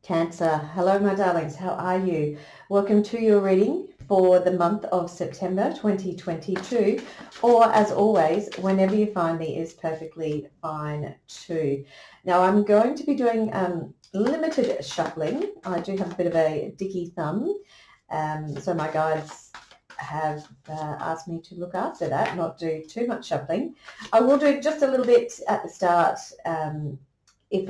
Cancer. Hello, my darlings. How are you? Welcome to your reading for the month of September 2022, or as always, whenever you find me is perfectly fine too. Now, I'm going to be doing limited shuffling. I do have a bit of a dicky thumb, so my guides have asked me to look after that, not do too much shuffling. I will do just a little bit at the start. If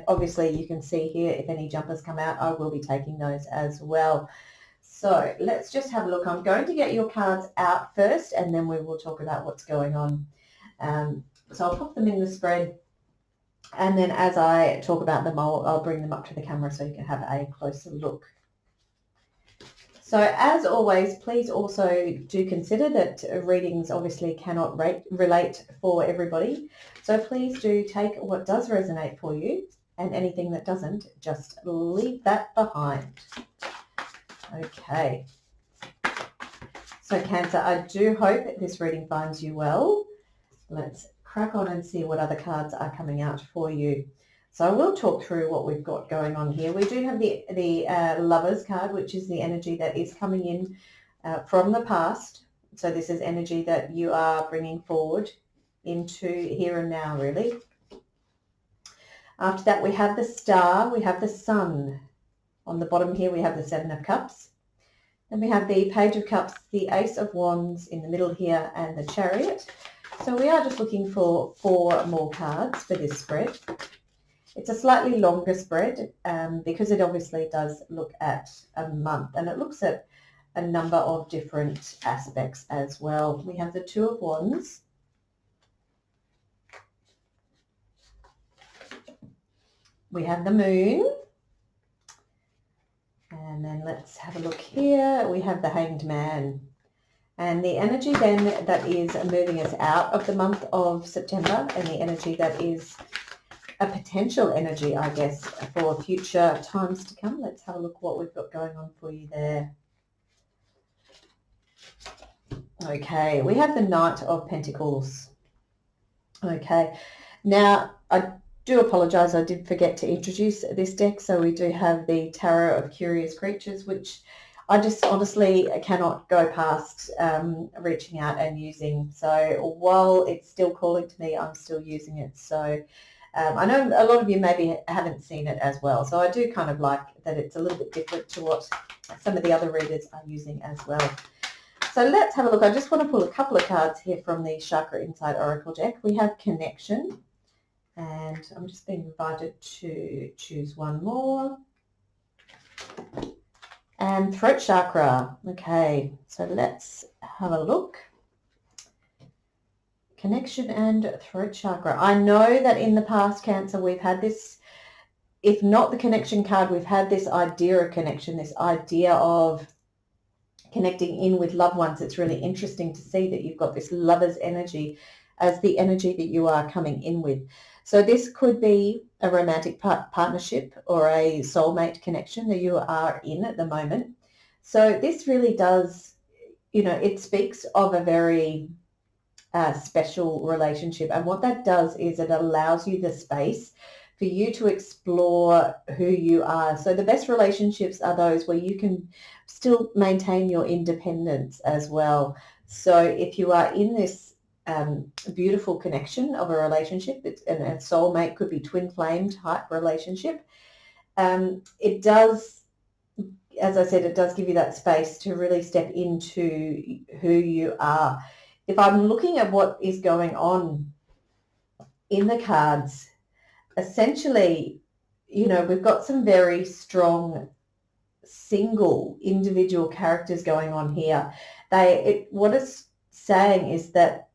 obviously you can see here, if any jumpers come out, I will be taking those as well. So let's just have a look. I'm going to get your cards out first, and then we will talk about what's going on. So I'll pop them in the spread, and then as I talk about them, I'll bring them up to the camera so you can have a closer look. So as always, please also do consider that readings obviously cannot relate for everybody. So please do take what does resonate for you, and anything that doesn't, just leave that behind. Okay. So Cancer, I do hope this reading finds you well. Let's crack on and see what other cards are coming out for you. So I will talk through what we've got going on here. We do have the Lovers card, which is the energy that is coming in from the past. So this is energy that you are bringing forward into here and now, really. After that, we have the Star, we have the Sun. On the bottom here, we have the Seven of Cups. Then we have the Page of Cups, the Ace of Wands in the middle here, and the Chariot. So we are just looking for 4 more cards for this spread. It's a slightly longer spread because it obviously does look at a month, and it looks at a number of different aspects as well. We have the Two of Wands. We have the Moon. And then let's have a look here. We have the Hanged Man. And the energy then that is moving us out of the month of September, and the energy that is a potential energy, I guess, for future times to come. Let's have a look what we've got going on for you there. Okay, we have the Knight of Pentacles. Okay, now I do apologise, I did forget to introduce this deck. So we do have the Tarot of Curious Creatures, which I just honestly cannot go past reaching out and using. So while it's still calling to me, I'm still using it. So I know a lot of you maybe haven't seen it as well. So I do kind of like that it's a little bit different to what some of the other readers are using as well. So let's have a look. I just want to pull a couple of cards here from the Chakra Insight Oracle deck. We have Connection, and I'm just being invited to choose one more. And Throat Chakra. Okay, so let's have a look. Connection and Throat Chakra. I know that in the past, Cancer, we've had this, if not the connection card, we've had this idea of connection, this idea of connecting in with loved ones. It's really interesting to see that you've got this lover's energy as the energy that you are coming in with. So this could be a romantic partnership or a soulmate connection that you are in at the moment. So this really does, it speaks of a very special relationship. And what that does is it allows you the space for you to explore who you are. So the best relationships are those where you can still maintain your independence as well. So if you are in this beautiful connection of a relationship, and a soulmate could be twin flame type relationship, it does, as I said, it does give you that space to really step into who you are. If I'm looking at what is going on in the cards, essentially, we've got some very strong single individual characters going on here. What it's saying is that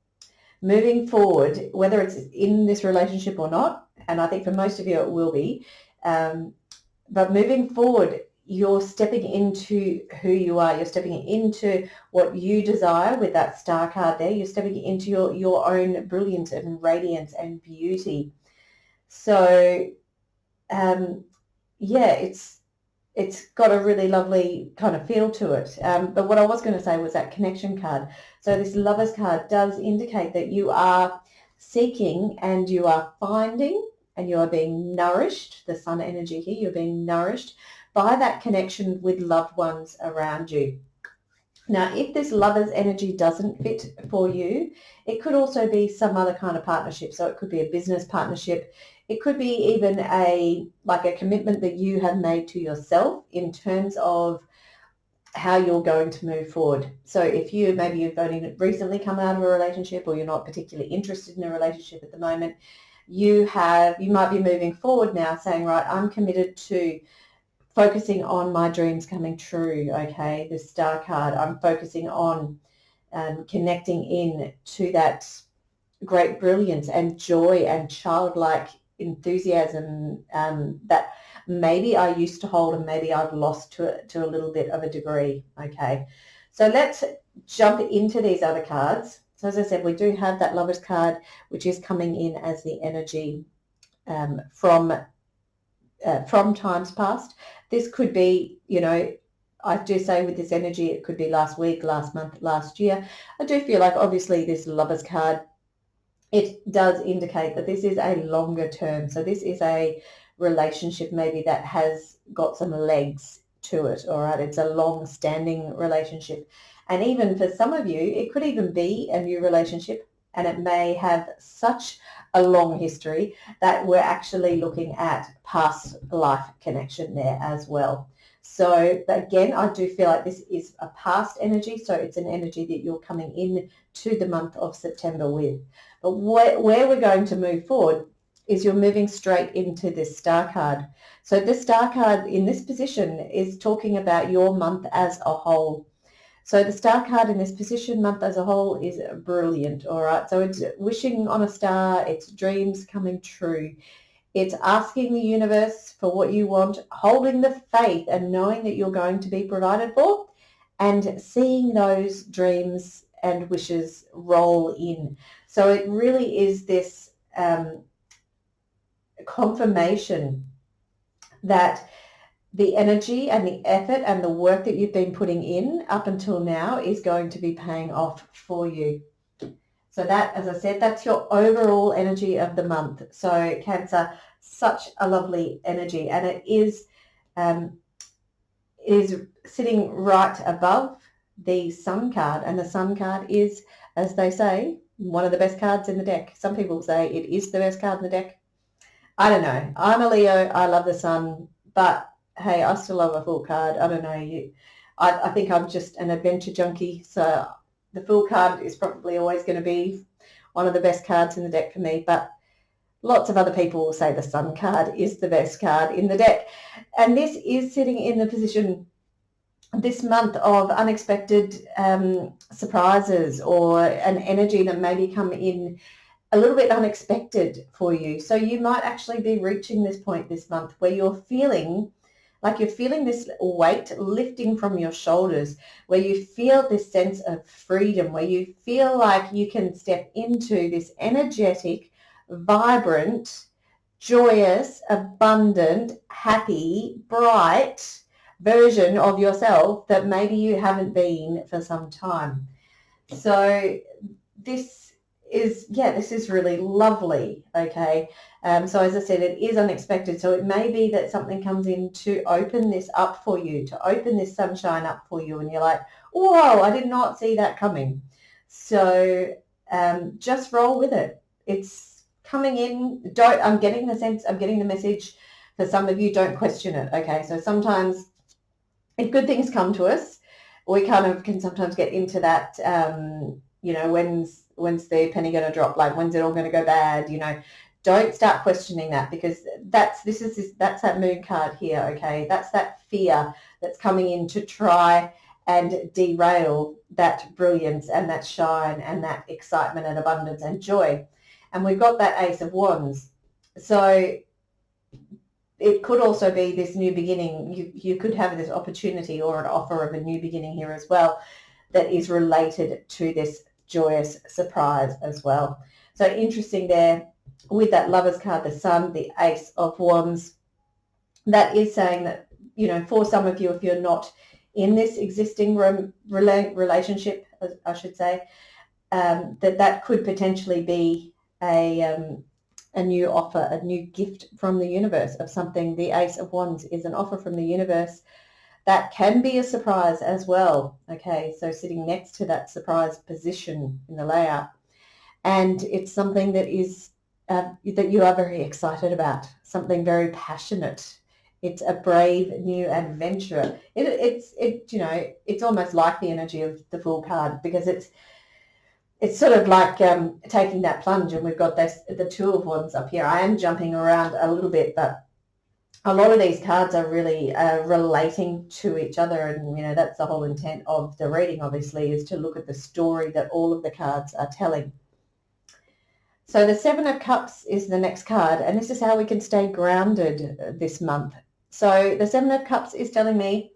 moving forward, whether it's in this relationship or not, and I think for most of you it will be, but moving forward, you're stepping into who you are. You're stepping into what you desire with that Star card there. You're stepping into your own brilliance and radiance and beauty. So, it's got a really lovely kind of feel to it. But what I was going to say was that Connection card. So this Lovers card does indicate that you are seeking and you are finding and you are being nourished, the sun energy here, you're being nourished by that connection with loved ones around you. Now, if this lover's energy doesn't fit for you, it could also be some other kind of partnership. So it could be a business partnership. It could be even a commitment that you have made to yourself in terms of how you're going to move forward. So if you've only recently come out of a relationship, or you're not particularly interested in a relationship at the moment, you might be moving forward now saying, right, I'm committed to focusing on my dreams coming true. Okay, the star card, I'm focusing on connecting in to that great brilliance and joy and childlike enthusiasm that maybe I used to hold and maybe I've lost to a little bit of a degree. Okay, so let's jump into these other cards. So as I said, we do have that Lover's card, which is coming in as the energy from times past. This could be, I do say with this energy, it could be last week, last month, last year. I do feel like obviously this Lover's card, it does indicate that this is a longer term. So this is a relationship maybe that has got some legs to it, all right? It's a long-standing relationship. And even for some of you, it could even be a new relationship, and it may have such a long history that we're actually looking at past life connection there as well. So again, I do feel like this is a past energy, so it's an energy that you're coming in to the month of September with. But where we're going to move forward is you're moving straight into this star card. So this star card in this position is talking about your month as a whole. So the star card in this position, month as a whole, is brilliant, all right? So it's wishing on a star, it's dreams coming true. It's asking the universe for what you want, holding the faith and knowing that you're going to be provided for, and seeing those dreams and wishes roll in. So it really is this confirmation that the energy and the effort and the work that you've been putting in up until now is going to be paying off for you. So that, as I said, that's your overall energy of the month. So Cancer, such a lovely energy, and it is sitting right above the Sun card, and the Sun card is, as they say, one of the best cards in the deck. Some people say it is the best card in the deck. I don't know. I'm a Leo. I love the Sun, but hey, I still love a Fool card. I don't know. I think I'm just an adventure junkie, so the Fool card is probably always going to be one of the best cards in the deck for me, but lots of other people will say the Sun card is the best card in the deck. And this is sitting in the position this month of unexpected surprises, or an energy that maybe come in a little bit unexpected for you. So you might actually be reaching this point this month where you're feeling this weight lifting from your shoulders, where you feel this sense of freedom, where you feel like you can step into this energetic, vibrant, joyous, abundant, happy, bright version of yourself that maybe you haven't been for some time. So this is really lovely, okay? So as I said, it is unexpected. So it may be that something comes in to open this up for you, to open this sunshine up for you, and you're like, whoa, I did not see that coming. So just roll with it. It's coming in. I'm getting the message for some of you, don't question it, okay? So sometimes if good things come to us, we kind of can sometimes get into that, when's the penny going to drop? Like, when's it all going to go bad? Don't start questioning that, because that's that Moon card here, okay? That's that fear that's coming in to try and derail that brilliance and that shine and that excitement and abundance and joy. And we've got that Ace of Wands. So it could also be this new beginning. You could have this opportunity or an offer of a new beginning here as well that is related to this joyous surprise as well. So interesting there with that Lover's card, the Sun, the Ace of Wands. That is saying that, for some of you, if you're not in this existing relationship, I should say, that could potentially be a a new offer, a new gift from the universe of something. The Ace of Wands is an offer from the universe that can be a surprise as well. Okay, so sitting next to that surprise position in the layout. And it's something that is that you are very excited about, something very passionate. It's a brave new adventure. It's almost like the energy of the Fool card, because it's sort of like taking that plunge, and we've got the Two of Wands up here. I am jumping around a little bit, but a lot of these cards are really relating to each other, and that's the whole intent of the reading, obviously, is to look at the story that all of the cards are telling. So the Seven of Cups is the next card, and this is how we can stay grounded this month. So the Seven of Cups is telling me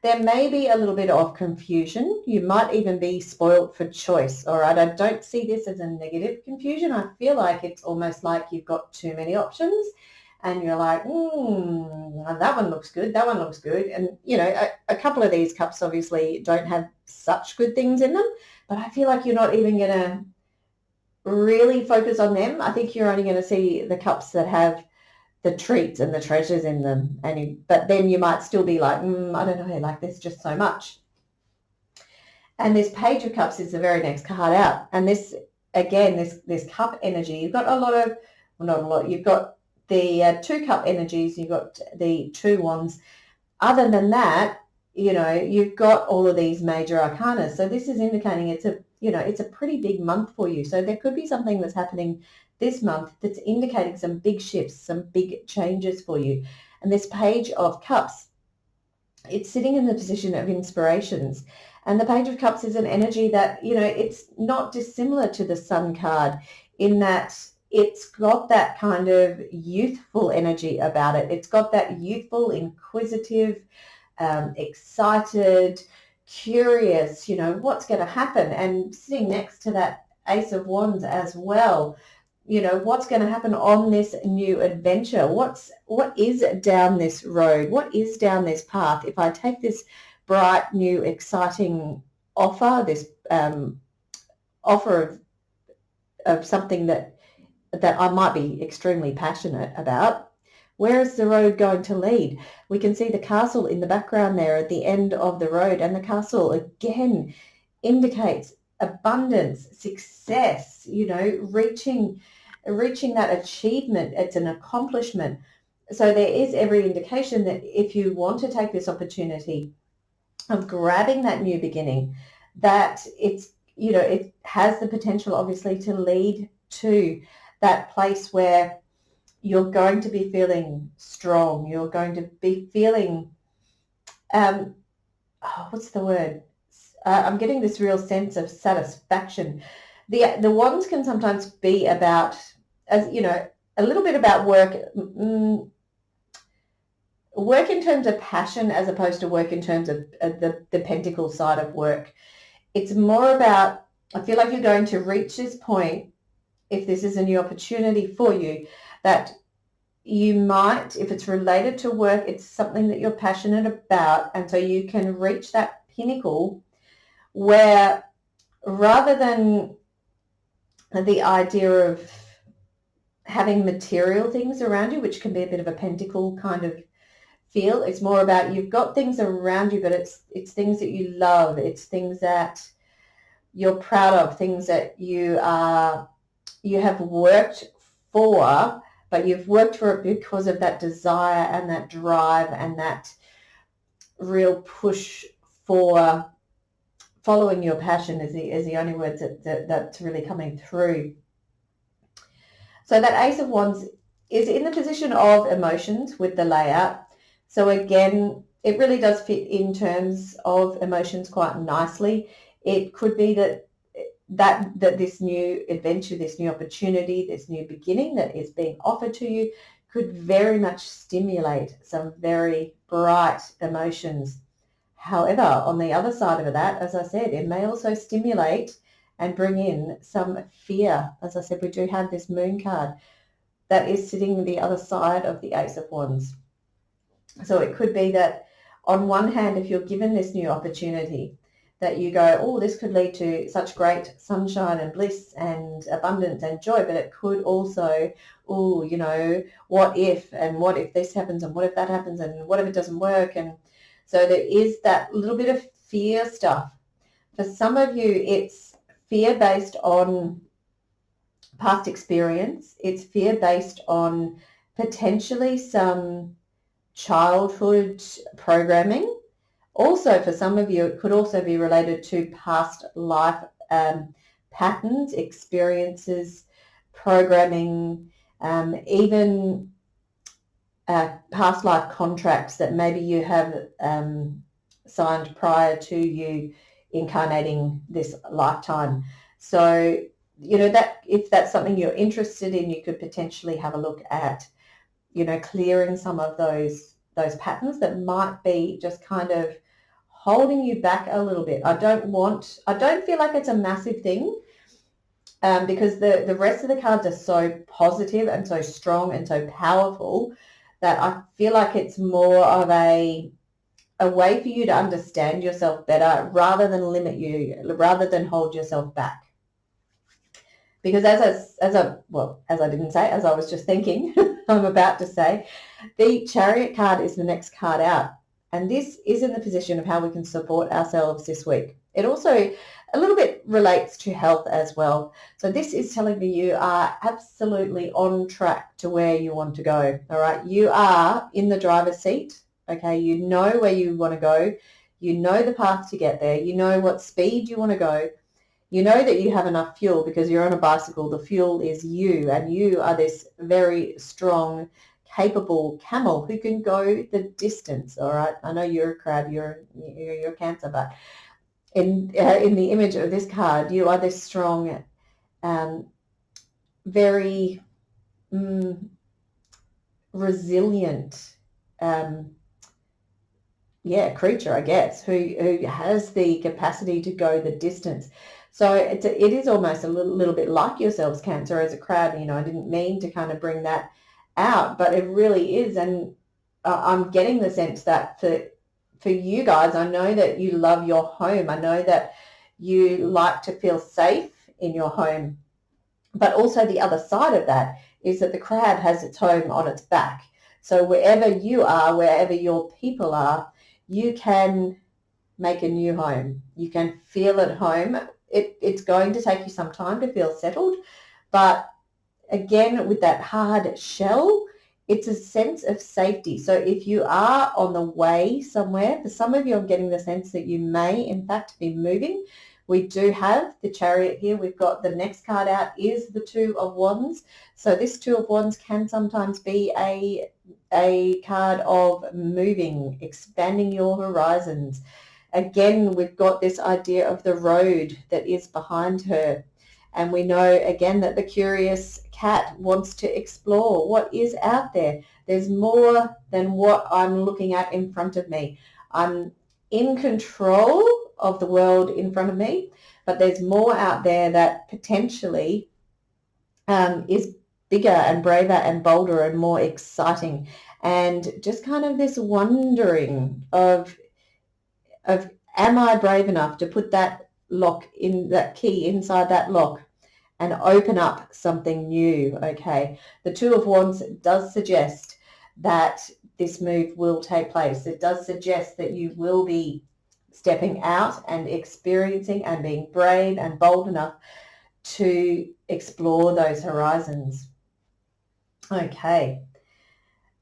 there may be a little bit of confusion. You might even be spoiled for choice. All right, I don't see this as a negative confusion. I feel like it's almost like you've got too many options, and you're like, that one looks good, that one looks good. And, a couple of these cups obviously don't have such good things in them, but I feel like you're not even going to really focus on them. I think you're only going to see the cups that have the treats and the treasures in them. But then you might still be like, I don't know, like there's just so much. And this Page of Cups is the very next card out. And this, again, this cup energy, you've got you've got the two cup energies, you've got the two wands. Other than that, you've got all of these major arcana. So this is indicating it's a pretty big month for you. So there could be something that's happening this month that's indicating some big shifts, some big changes for you. And this Page of Cups, it's sitting in the position of inspirations. And the Page of Cups is an energy that, it's not dissimilar to the Sun card in that it's got that kind of youthful energy about it. It's got that youthful, inquisitive, excited, curious, what's going to happen. And sitting next to that Ace of Wands as well, what's going to happen on this new adventure? What is down this road? What is down this path? If I take this bright, new, exciting offer, this offer of something that I might be extremely passionate about, where is the road going to lead? We can see the castle in the background there at the end of the road, and the castle again indicates abundance, success, reaching that achievement. It's an accomplishment. So there is every indication that if you want to take this opportunity of grabbing that new beginning, that it has the potential obviously to lead to that place where you're going to be feeling strong. You're going to be feeling, what's the word? I'm getting this real sense of satisfaction. The wands can sometimes be about, a little bit about work, work in terms of passion as opposed to work in terms of the pentacle side of work. It's more about, I feel like you're going to reach this point, if this is a new opportunity for you, that you might, if it's related to work, it's something that you're passionate about, and so you can reach that pinnacle where, rather than the idea of having material things around you, which can be a bit of a pentacle kind of feel, it's more about you've got things around you, but it's things that you love, it's things that you're proud of, things that you have worked for, but you've worked for it because of that desire and that drive and that real push for following your passion is the only words that's really coming through. So that Ace of Wands is in the position of emotions with the layout. So again, it really does fit in terms of emotions quite nicely. It could be that this new adventure, this new opportunity, this new beginning that is being offered to you could very much stimulate some very bright emotions. However, on the other side of that, as I said, it may also stimulate and bring in some fear. As I said, we do have this Moon card that is sitting on the other side of the Ace of Wands. So it could be that on one hand, if you're given this new opportunity, that you go, oh, this could lead to such great sunshine and bliss and abundance and joy, but it could also, oh, you know, what if, and what if this happens, and what if that happens, and what if it doesn't work? And so there is that little bit of fear stuff. For some of you, it's fear based on past experience. It's fear based on potentially some childhood programming. Also, for some of you, it could also be related to past life patterns, experiences, programming, even past life contracts that maybe you have signed prior to you incarnating this lifetime. So, you know, that if that's something you're interested in, you could potentially have a look at, you know, clearing some of those patterns that might be just kind of holding you back a little bit. I don't feel like it's a massive thing, because the rest of the cards are so positive and so strong and so powerful that I feel like it's more of a way for you to understand yourself better rather than limit you, rather than hold yourself back. Because as I was just thinking, I'm about to say, the Chariot card is the next card out. And this is in the position of how we can support ourselves this week. It also a little bit relates to health as well. So this is telling me you are absolutely on track to where you want to go. All right. You are in the driver's seat. Okay. You know where you want to go. You know the path to get there. You know what speed you want to go. You know that you have enough fuel because you're on a bicycle. The fuel is you, and you are this very strong, capable camel who can go the distance. All right. I know you're a crab, you're a Cancer, but in the image of this card, you are this strong, very resilient, creature, I guess, who has the capacity to go the distance. So it is almost a little bit like yourselves, Cancer, as a crab. You know, I didn't mean to kind of bring that out, but it really is. And I'm getting the sense that for you guys, I know that you love your home. I know that you like to feel safe in your home. But also the other side of that is that the crab has its home on its back. So wherever you are, wherever your people are, you can make a new home. You can feel at home. It's going to take you some time to feel settled. But again, with that hard shell, it's a sense of safety. So if you are on the way somewhere, for some of you, I'm getting the sense that you may, in fact, be moving. We do have the Chariot here. We've got the next card out is the Two of Wands. So this Two of Wands can sometimes be a card of moving, expanding your horizons. Again, we've got this idea of the road that is behind her. And we know, again, that the curious cat wants to explore what is out there. There's more than what I'm looking at in front of me. I'm in control of the world in front of me, but there's more out there that potentially is bigger and braver and bolder and more exciting. And just kind of this wondering of am I brave enough to put that key inside that lock and open up something new? Okay. The Two of Wands does suggest that this move will take place. It does suggest that you will be stepping out and experiencing and being brave and bold enough to explore those horizons. Okay.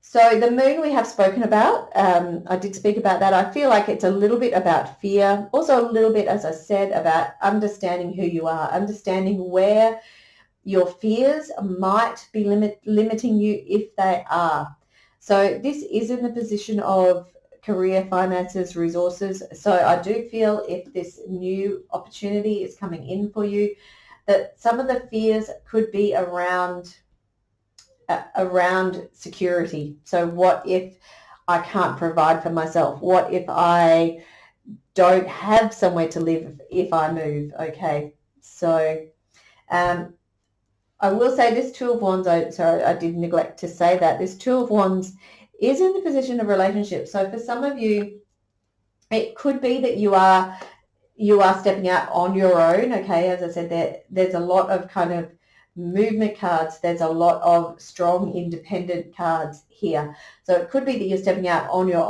So the moon we have spoken about, I did speak about that. I feel like it's a little bit about fear, also a little bit, as I said, about understanding who you are, understanding where your fears might be limiting you if they are. So this is in the position of career, finances, resources. So I do feel if this new opportunity is coming in for you, that some of the fears could be around security. So what if I can't provide for myself? What if I don't have somewhere to live if I move? Okay, so I will say this Two of Wands, I did neglect to say that this Two of Wands is in the position of relationship. So for some of you, it could be that you are you are stepping out on your own. Okay, as I said, there's a lot of kind of movement cards. There's a lot of strong independent cards here. So it could be that you're stepping out on your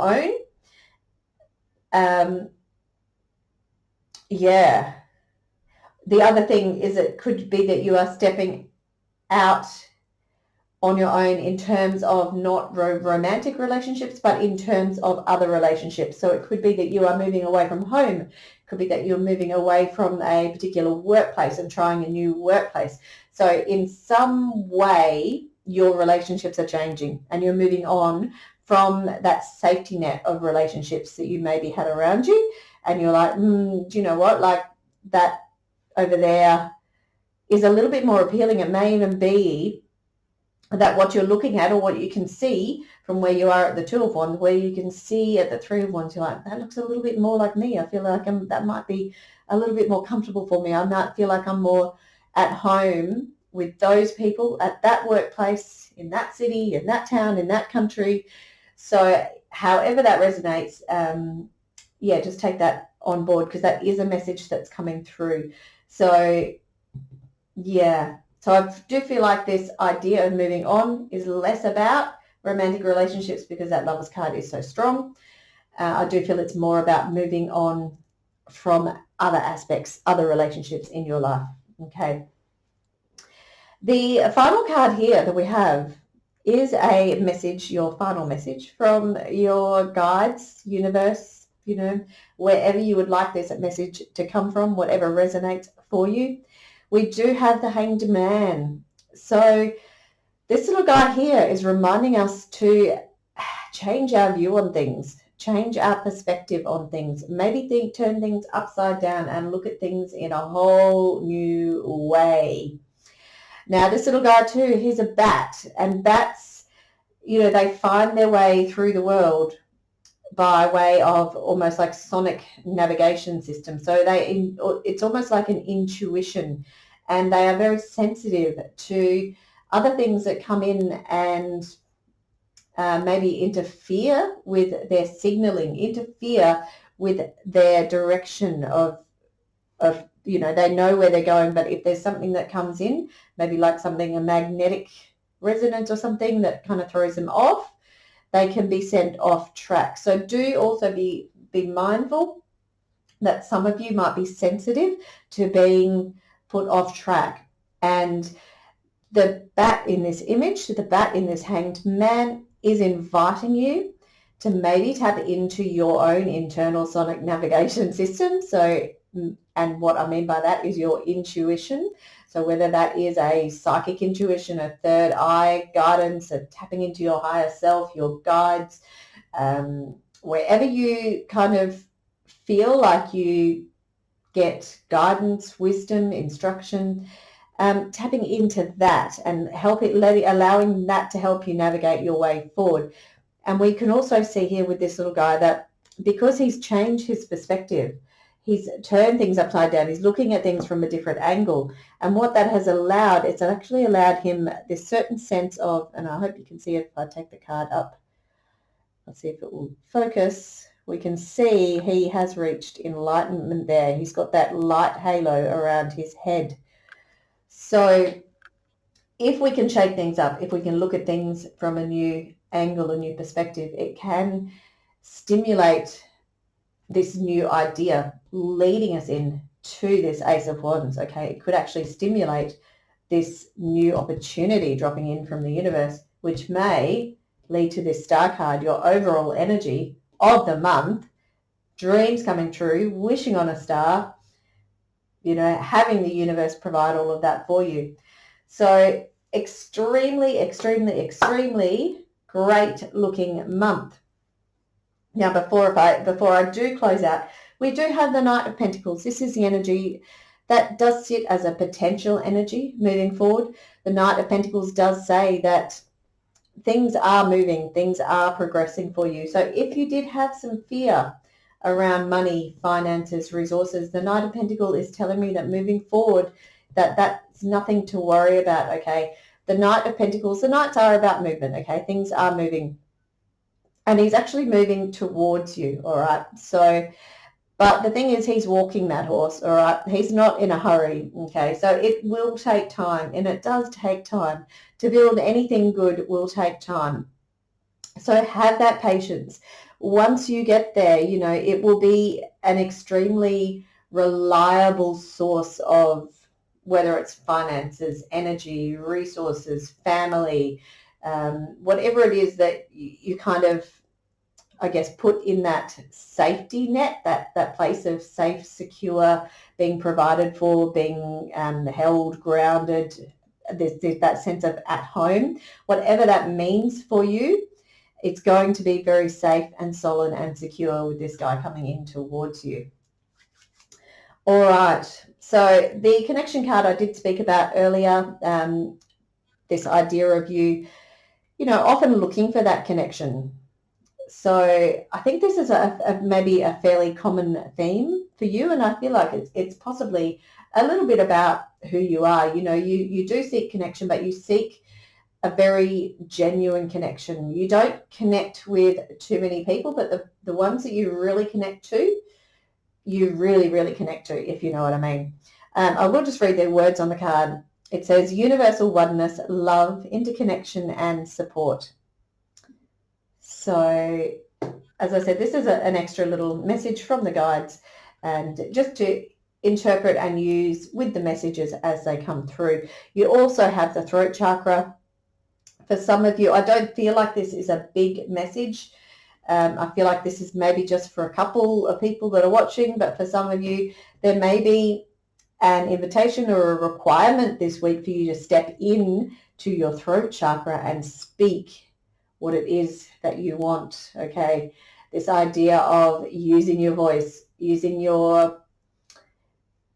own. Yeah. The other thing is it could be that you are stepping out on your own in terms of not romantic relationships, but in terms of other relationships. So it could be that you are moving away from home. It could be that you're moving away from a particular workplace and trying a new workplace. So in some way, your relationships are changing and you're moving on from that safety net of relationships that you maybe had around you. And you're like, do you know what? Like that over there is a little bit more appealing. It may even be that what you're looking at or what you can see from where you are at the Two of Wands, where you can see at the Three of Wands, you're like, that looks a little bit more like me. I feel like that might be a little bit more comfortable for me. I might feel like I'm more at home with those people at that workplace, in that city, in that town, in that country. So however that resonates, just take that on board because that is a message that's coming through. So, yeah. So I do feel like this idea of moving on is less about romantic relationships because that Lovers card is so strong. I do feel it's more about moving on from other aspects, other relationships in your life. Okay. The final card here that we have is a message, your final message from your guides, universe, wherever you would like this message to come from, whatever resonates for you. We do have the Hanged Man. So this little guy here is reminding us to change our view on things, change our perspective on things, maybe turn things upside down and look at things in a whole new way. Now, this little guy too, he's a bat, and bats, they find their way through the world by way of almost like sonic navigation system. So it's almost like an intuition, and they are very sensitive to other things that come in and maybe interfere with their signaling, interfere with their direction of they know where they're going, but if there's something that comes in, maybe like a magnetic resonance or something that kind of throws them off, they can be sent off track. So do also be mindful that some of you might be sensitive to being put off track. And the bat in this image, the bat in this Hanged Man, is inviting you to maybe tap into your own internal sonic navigation system. So, and what I mean by that is your intuition. So whether that is a psychic intuition, a third eye guidance, a tapping into your higher self, your guides, wherever you kind of feel like you get guidance, wisdom, instruction, tapping into that and allowing that to help you navigate your way forward. And we can also see here with this little guy that because he's changed his perspective, he's turned things upside down, he's looking at things from a different angle. And what that has allowed, it's actually allowed him this certain sense of, and I hope you can see it if I take the card up. Let's see if it will focus. We can see he has reached enlightenment there. He's got that light halo around his head. So if we can shake things up, if we can look at things from a new angle, a new perspective, it can stimulate this new idea leading us in to this Ace of Wands. Okay, it could actually stimulate this new opportunity dropping in from the universe, which may lead to this star card, your overall energy of the month, dreams coming true, wishing on a star, having the universe provide all of that for you. So extremely, extremely, extremely great looking month. Now, before I do close out, we do have the Knight of Pentacles. This is the energy that does sit as a potential energy moving forward. The Knight of Pentacles does say that things are moving, things are progressing for you. So if you did have some fear around money, finances, resources, the Knight of Pentacles is telling me that moving forward, that's nothing to worry about, okay? The Knight of Pentacles, the Knights are about movement, okay? Things are moving. And he's actually moving towards you, all right? So But the thing is, he's walking that horse, all right? He's not in a hurry, okay? So it will take time, and it does take time. To build anything good will take time. So have that patience. Once you get there, you know, it will be an extremely reliable source of whether it's finances, energy, resources, family, whatever it is that you kind of, I guess, put in that safety net, that place of safe, secure, being provided for, being held, grounded, there's that sense of at home, whatever that means for you, it's going to be very safe and solid and secure with this guy coming in towards you. All right. So the connection card I did speak about earlier, this idea of you know, often looking for that connection. So I think this is maybe a fairly common theme for you, and I feel like it's possibly a little bit about who you are. You know, you do seek connection, but you seek a very genuine connection. You don't connect with too many people, but the ones that you really connect to, you really, really connect to, if you know what I mean. I will just read the words on the card. It says universal oneness, love, interconnection, and support. So, as I said, this is an extra little message from the guides, and just to interpret and use with the messages as they come through. You also have the throat chakra. For some of you, I don't feel like this is a big message. I feel like this is maybe just for a couple of people that are watching, but for some of you, there may be an invitation or a requirement this week for you to step in to your throat chakra and speak what it is that you want, okay? This idea of using your voice, using your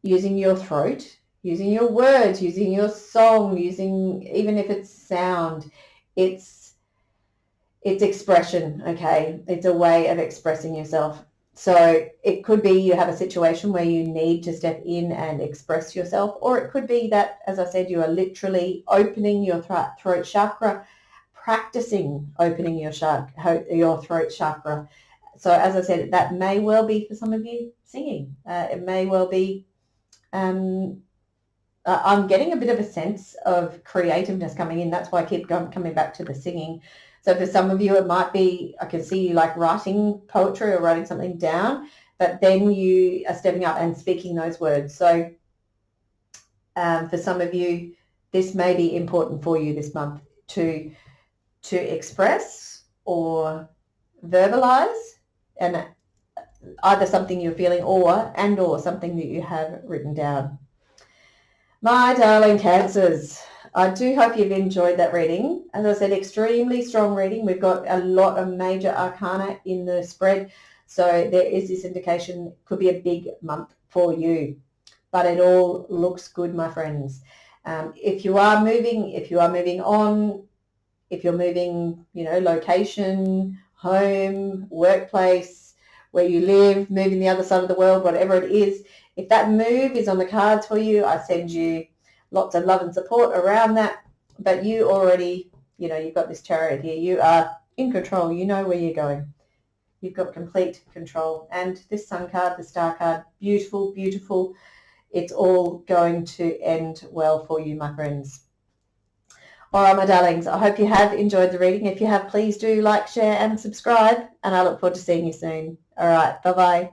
throat, using your words, using your song, using, even if it's sound, it's expression, okay? It's a way of expressing yourself. So it could be you have a situation where you need to step in and express yourself, or it could be that, as I said, you are literally opening your throat chakra, practicing opening your throat chakra. So as I said, that may well be for some of you singing. It may well be, I'm getting a bit of a sense of creativeness coming in. That's why I keep coming back to the singing. So for some of you, it might be, I can see you like writing poetry or writing something down, but then you are stepping up and speaking those words. So for some of you, this may be important for you this month to express or verbalize, and either something you're feeling or something that you have written down. My darling Cancers, I do hope you've enjoyed that reading. As I said, extremely strong reading. We've got a lot of major arcana in the spread, so there is this indication could be a big month for you. But it all looks good, my friends. If you are moving on, if you're moving, you know, location, home, workplace, where you live, moving the other side of the world, whatever it is, if that move is on the cards for you, I send you lots of love and support around that. But you already, you know, you've got this Chariot here. You are in control. You know where you're going. You've got complete control. And this Sun card, the Star card, beautiful, beautiful. It's all going to end well for you, my friends. All right, my darlings, I hope you have enjoyed the reading. If you have, please do like, share, and subscribe. And I look forward to seeing you soon. All right, bye-bye.